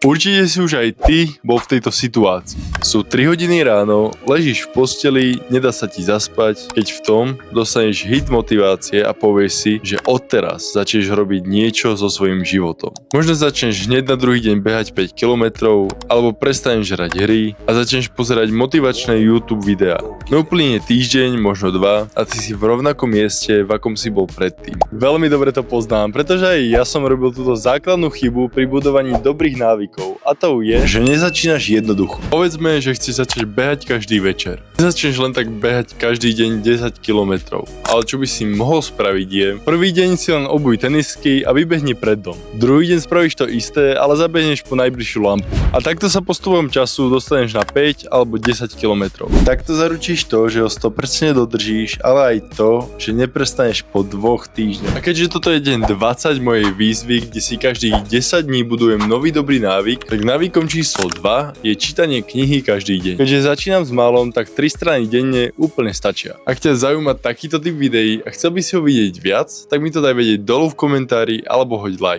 Určite si už aj ty bol v tejto situácii. Sú 3 hodiny ráno, ležíš v posteli, nedá sa ti zaspať, keď v tom dostaneš hit motivácie a povieš si, že odteraz začneš robiť niečo so svojím životom. Možno začneš hneď na druhý deň behať 5 km, alebo prestaneš hrať hry a začneš pozerať motivačné YouTube videá. No uplynie týždeň, možno 2 a ty si v rovnakom mieste, v akom si bol predtým. Veľmi dobre to poznám, pretože aj ja som robil túto základnú chybu pri budovaní dobrých návykov. A to je, že nezačínaš jednoducho. Povedzme, že chceš začať behať každý večer. Nezačneš len tak behať každý deň 10 km. Ale čo by si mohol spraviť je, prvý deň si len obuj tenisky a vybehni pred dom. Druhý deň spravíš to isté, ale zabehneš po najbližšiu lampu. A takto sa postupom času dostaneš na 5 alebo 10 km. Takto zaručíš to, že ho 100% dodržíš, ale aj to, že neprestaneš po 2 týždňoch. A keďže toto je deň 20 mojej výzvy, kde si každých 10 dní budujem nový dobrý návyk, tak návykom číslo 2 je čítanie knihy každý deň. Keďže začínam s malom, tak 3 strany denne úplne stačia. Ak ťa zaujíma takýto typ videí a chcel by si ho vidieť viac, tak mi to daj vedieť dolu v komentári alebo hoď like.